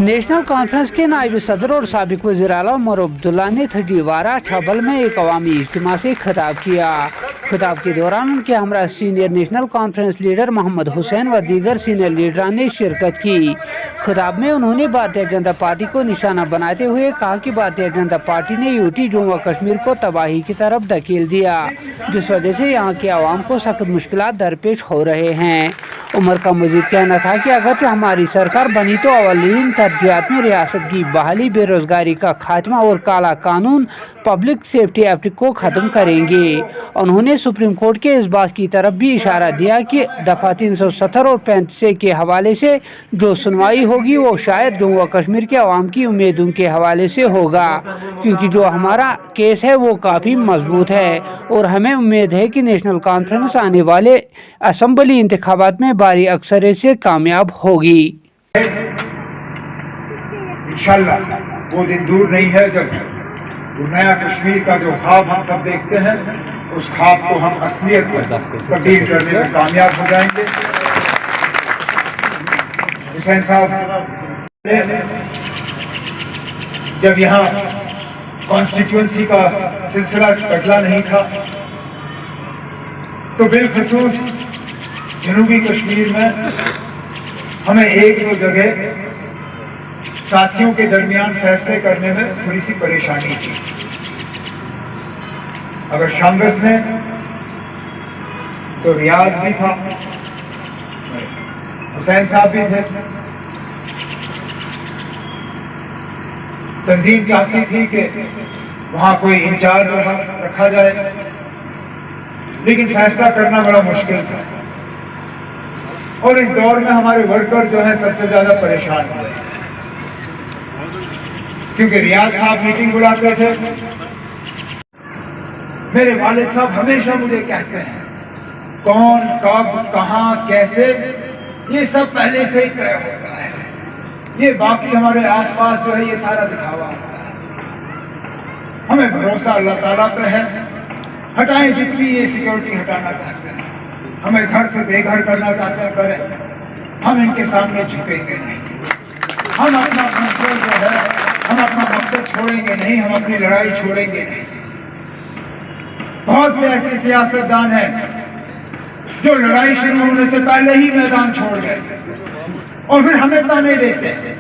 National conference के नायब सदर और साबिक वज़ीर आला उमर अब्दुल्ला ने थडीवारा छबल में एक अवामी इज्तिमा से खिताब किया। खिताब के दौरान उनके हमरा senior National Conference leader Mohammad Hussain व दीगर सीनियर लीडरान ने शिरकत की। खिताब में उन्होंने भारतीय जनता पार्टी को निशाना बनाते हुए कहा कि भारतीय जनता पार्टी ने यूटी जम्मू व कश्मीर को तबाही की तरफ धकेल दिया, जिस वजह से यहाँ के आवाम को सख्त मुश्किलात दरपेश हो रहे हैं। उमर का मजीद कहना था कि अगर हमारी सरकार बनी तो अवलीन तरजीहात में रियासत की बहाली, बेरोजगारी का खात्मा और काला कानून पब्लिक सेफ्टी एक्ट को ख़त्म करेंगे। उन्होंने सुप्रीम कोर्ट के इस बात की तरफ भी इशारा दिया कि दफ़ा 370 और 35 के हवाले से जो सुनवाई होगी वो शायद जम्मू व कश्मीर के अवाम की उम्मीदों के हवाले से होगा, क्योंकि जो हमारा केस है वो काफ़ी मजबूत है और हमें उम्मीद है कि नेशनल कॉन्फ्रेंस आने वाले असम्बली इंतखाबात में भारी अक्सरियत से कामयाब होगी। इंशाल्लाह वो दिन दूर नहीं है जब वो नया कश्मीर का जो ख्वाब हम सब देखते हैं उस ख्वाब को हम असलियत में तब्दील करने में कामयाब हो जाएंगे। हुसैन साहब जब यहाँ कॉन्स्टिट्यूएंसी का सिलसिला बदला नहीं था तो बिलखसूस जनूबी कश्मीर में हमें एक दो जगह साथियों के दरमियान फैसले करने में थोड़ी सी परेशानी थी। अगर शांगस ने तो रियाज भी था, हुसैन साहब भी थे। तंजीम चाहती थी कि वहां कोई इंचार्ज रखा जाए, लेकिन फैसला करना बड़ा मुश्किल था और इस दौर में हमारे वर्कर जो है सबसे ज्यादा परेशान हुए, क्योंकि रियाज साहब मीटिंग बुलाते थे। मेरे वालिद साहब हमेशा मुझे कहते हैं कौन कब कहां कैसे ये सब पहले से ही तय होता है, ये बाकी हमारे आसपास जो है ये सारा दिखावा होता है। हमें भरोसा अल्लाह ताला पे है। हटाएं जितनी ये सिक्योरिटी हटाना चाहते हैं, हमें घर से बेघर करना चाहते हैं करें, हम इनके सामने झुकेंगे नहीं। हम अपना मंसूर जो है, हम अपना मकसद छोड़ेंगे नहीं, हम अपनी लड़ाई छोड़ेंगे नहीं। बहुत से ऐसे सियासतदान हैं जो लड़ाई शुरू होने से पहले ही मैदान छोड़ गए और फिर हमें ताने देते हैं।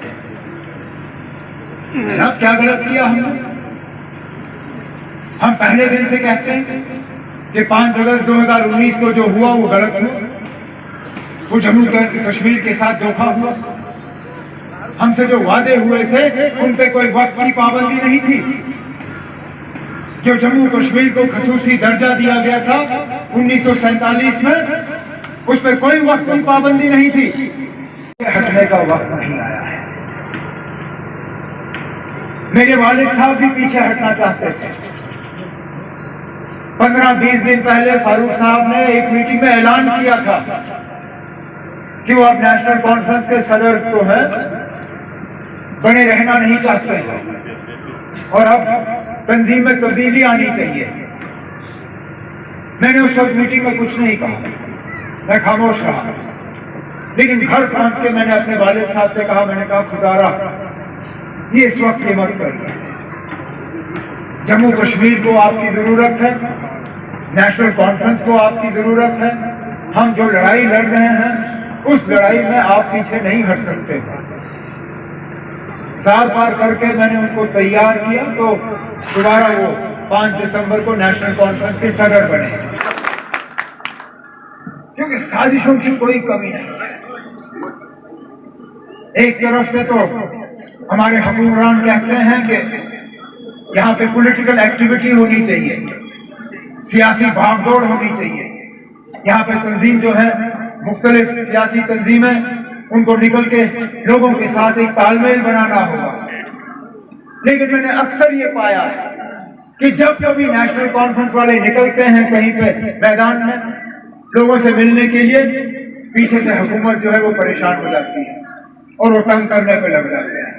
अब क्या गलत किया हमने? हम पहले दिन से कहते हैं कि 5 अगस्त 2019 को जो हुआ वो गलत हुआ, वो जम्मू कश्मीर के साथ धोखा हुआ। हमसे जो वादे हुए थे उन पे कोई वक्त की पाबंदी नहीं थी। जो जम्मू कश्मीर को खसूसी दर्जा दिया गया था 1947 में, उस पर कोई वक्त की पाबंदी नहीं थी। हटने का वक्त नहीं आया है। मेरे वालिद साहब भी पीछे हटना चाहते थे। 15-20 दिन पहले फारूक साहब ने एक मीटिंग में ऐलान किया था कि वो अब नेशनल कॉन्फ्रेंस के सदर तो है बने रहना नहीं चाहते हैं और अब तंजीम में तब्दीली आनी चाहिए। मैंने उस वक्त मीटिंग में कुछ नहीं कहा, मैं खामोश रहा, लेकिन घर पहुंच के मैंने अपने वालिद साहब से कहा, मैंने कहा खुदारा ये इस वक्त ये मत करिए, जम्मू कश्मीर को आपकी जरूरत है, नेशनल कॉन्फ्रेंस को आपकी जरूरत है। हम जो लड़ाई लड़ रहे हैं उस लड़ाई में आप पीछे नहीं हट सकते। साल पार करके मैंने उनको तैयार किया तो दोबारा वो 5 दिसंबर को नेशनल कॉन्फ्रेंस के सदर बने, क्योंकि साजिशों की कोई कमी नहीं है। एक तरफ से तो हमारे हुक्मरान कहते हैं कि यहाँ पे पॉलिटिकल एक्टिविटी होनी चाहिए, सियासी भागदौड़ होनी चाहिए, यहाँ पे तंजीम जो है मुख्तलिफ सियासी तंजीमें उनको निकल के लोगों के साथ एक तालमेल बनाना होगा। लेकिन मैंने अक्सर ये पाया है कि जब कभी नेशनल कॉन्फ्रेंस वाले निकलते हैं कहीं पे मैदान में लोगों से मिलने के लिए, पीछे से हुकूमत जो है वो परेशान हो जाती है और वो तंग करने पे लग जाते हैं।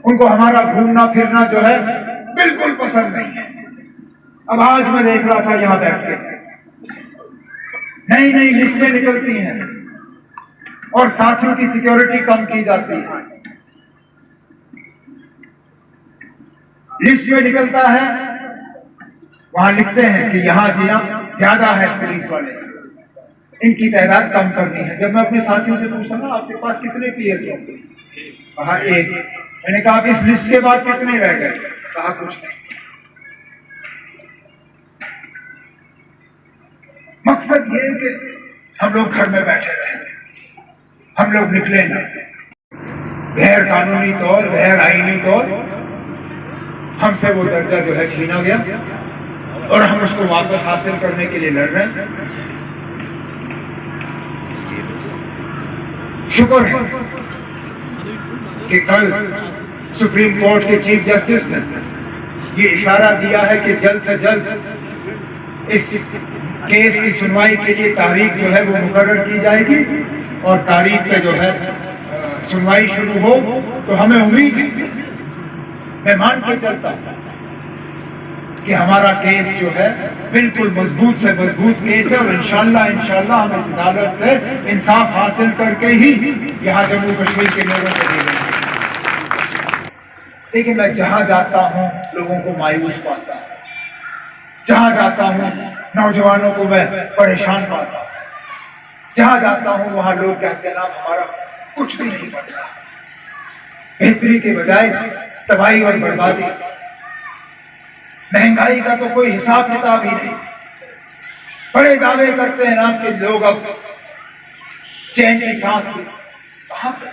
उनको हमारा घूमना फिरना जो है बिल्कुल पसंद नहीं है। अब आज मैं देख रहा था यहाँ बैठ के नई नई लिस्टें निकलती हैं और साथियों की सिक्योरिटी कम की जाती है। लिस्ट में निकलता है, वहां लिखते हैं कि यहां ज्यादा है पुलिस वाले, इनकी तादाद कम करनी है। जब मैं अपने साथियों से पूछा ना आपके पास कितने पीएस होंगे, कहा एक। मैंने कहा अब इस लिस्ट के बाद कितने रह गए, कहा कुछ नहीं। मकसद ये है कि हम लोग घर में बैठे रहे, हम लोग निकले ना। गैर कानूनी तौर, गैर आईनी तौर हमसे वो दर्जा जो है छीना गया और हम उसको वापस हासिल करने के लिए लड़ रहे हैं। शुक्र है कि कल सुप्रीम कोर्ट के चीफ जस्टिस ने ये इशारा दिया है कि जल्द से जल्द इस केस की सुनवाई के लिए तारीख जो है वो मुकर्रर की जाएगी और तारीख पे जो है सुनवाई शुरू हो। तो हमें उम्मीद है, मैं मान के चलता हूं कि हमारा केस जो है बिल्कुल मजबूत से मजबूत केस है और इंशाल्लाह हम इस अदालत से इंसाफ हासिल करके ही यहाँ जम्मू कश्मीर के लोगों को देंगे। लेकिन मैं जहां जाता हूं लोगों को मायूस पाता हूं, जहां जाता हूं नौजवानों को मैं परेशान पाता हूं, जहां जाता हूं वहां लोग कहते हैं ना हमारा कुछ भी नहीं बन रहा, बेहतरी के बजाय तबाही और बर्बादी, महंगाई का तो कोई हिसाब किताब ही नहीं। बड़े दावे करते हैं ना कि लोग अब चैन की सांस ले, कहां पे?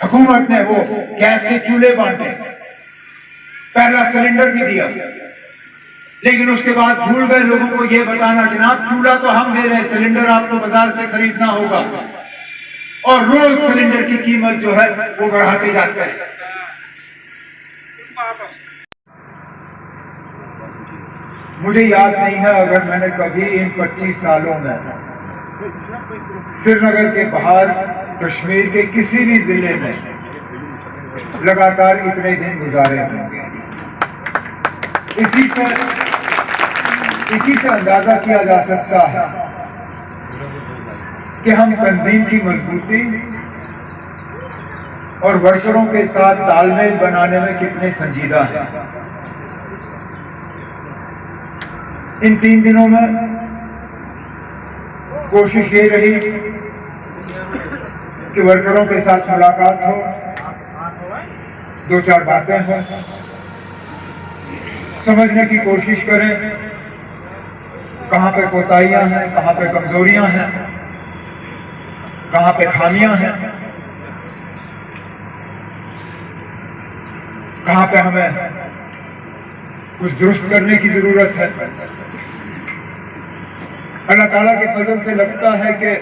हुकूमत ने वो गैस के चूल्हे बांटे, पहला सिलेंडर भी दिया, लेकिन उसके बाद भूल गए लोगों को ये बताना कि ना चूल्हा तो हम दे रहे हैं, सिलेंडर आपको बाजार से खरीदना होगा। और रोज सिलेंडर की कीमत जो है वो बढ़ाते जाते हैं। मुझे याद नहीं है अगर मैंने कभी इन 25 सालों में श्रीनगर के बाहर कश्मीर के किसी भी जिले में लगातार इतने दिन गुजारे होंगे। इसी से अंदाजा किया जा सकता है कि हम तंजीम की मजबूती और वर्करों के साथ तालमेल बनाने में कितने संजीदा हैं। इन 3 दिनों में कोशिश ये रही कि वर्करों के साथ मुलाकात हो, 2-4 बातें हो, समझने की कोशिश करें कहां पे कोताहियां हैं, कहां पे कमजोरियां हैं, कहां पे खामियां हैं, कहां पे हमें कुछ दुरुस्त करने की जरूरत है। अल्लाह ताला के फजल से लगता है कि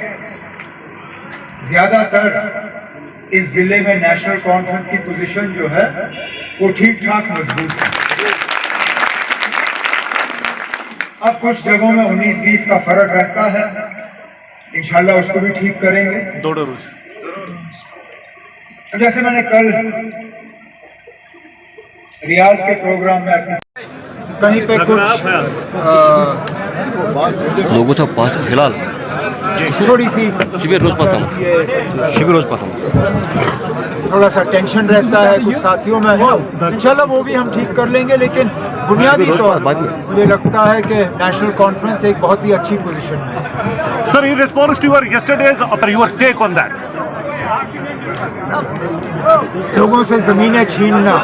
ज्यादातर इस जिले में नेशनल कॉन्फ्रेंस की पोजीशन जो है वो ठीक ठाक मजबूत है। अब कुछ जगहों में 19-20 का फर्क रहता है, इंशाल्लाह उसको भी ठीक करेंगे। जैसे मैंने कल रियाज के प्रोग्राम में अपने कहीं पे कुछ लोगों था पास हिलाल थोड़ी सी शिविर रोज पाता थोड़ा सा टेंशन रहता है कुछ साथियों में, चलो वो भी हम ठीक कर लेंगे। लेकिन बुनियादी तौर पर मुझे लगता है कि नेशनल कॉन्फ्रेंस एक बहुत ही अच्छी पोजीशन में है। Sir, in response to your yesterday's your take on that, लोगों से जमीनें छीनना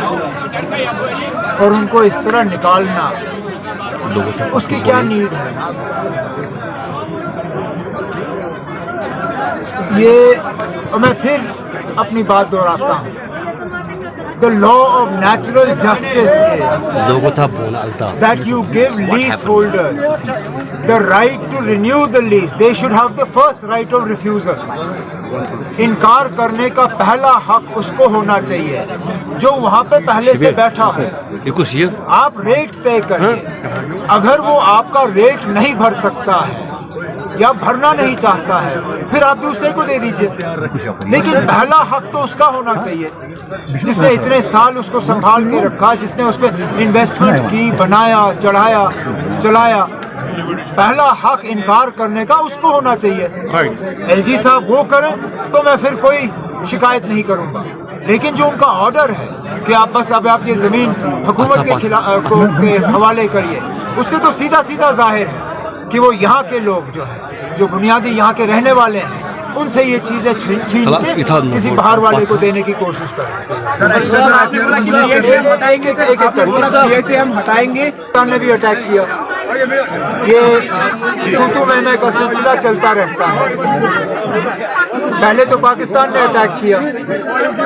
और उनको इस तरह निकालना, उसकी क्या नीड है? ये मैं फिर अपनी बात दोहराता हूँ, The law of natural justice is that you give leaseholders the right to renew the lease. They should have the first right of refusal. इनकार करने का पहला हक उसको होना चाहिए जो वहाँ पे पहले से बैठा हो। आप रेट तय करिए, अगर वो आपका रेट नहीं भर सकता है या भरना नहीं चाहता है फिर आप दूसरे को दे दीजिए, लेकिन पहला हक तो उसका होना चाहिए जिसने इतने साल उसको संभाल के रखा, जिसने उस पर इन्वेस्टमेंट की, बनाया, चढ़ाया, चलाया। पहला हक इनकार करने का उसको होना चाहिए। Right. एलजी साहब वो करें तो मैं फिर कोई शिकायत नहीं करूंगा, लेकिन जो उनका ऑर्डर है कि आप बस अब आप ये जमीन हुकूमत के खिलाफ के हवाले करिए, उससे तो सीधा सीधा जाहिर है कि वो यहाँ के लोग जो है, जो बुनियादी यहाँ के रहने वाले हैं, उनसे ये चीजें छीन के किसी बाहर वाले को देने की कोशिश करें। हम हटाएंगे। ने भी अटैक किया, ये तू मैं का सिलसिला चलता रहता है। पहले तो पाकिस्तान ने अटैक किया,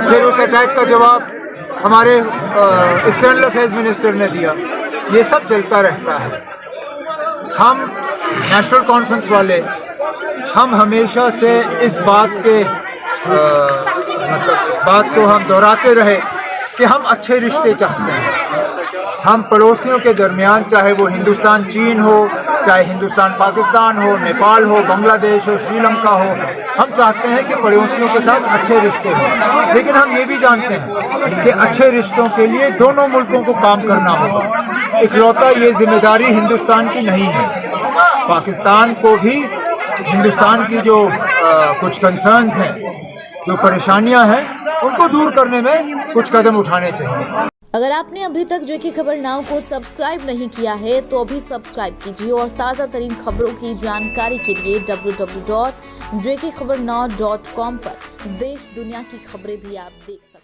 फिर उस अटैक का जवाब हमारे एक्सटर्नल अफेयर्स मिनिस्टर ने दिया। ये सब चलता रहता है। हम नेशनल कॉन्फ्रेंस वाले हम हमेशा से इस बात के इस बात को हम दोहराते रहे कि हम अच्छे रिश्ते चाहते हैं। हम पड़ोसियों के दरमियान, चाहे वो हिंदुस्तान चीन हो, चाहे हिंदुस्तान पाकिस्तान हो, नेपाल हो, बांग्लादेश हो, श्रीलंका हो, हम चाहते हैं कि पड़ोसियों के साथ अच्छे रिश्ते हों। लेकिन हम ये भी जानते हैं कि अच्छे रिश्तों के लिए दोनों मुल्कों को काम करना होगा। इकलौता ये जिम्मेदारी हिंदुस्तान की नहीं है। पाकिस्तान को भी हिंदुस्तान की जो कुछ कंसर्न्स हैं, जो परेशानियां हैं, उनको दूर करने में कुछ कदम उठाने चाहिए। अगर आपने अभी तक जेके खबर नाउ को सब्सक्राइब नहीं किया है तो अभी सब्सक्राइब कीजिए और ताज़ा तरीन खबरों की जानकारी के लिए www.jkhabarnow.com पर देश दुनिया की खबरें भी आप देख सकते हैं।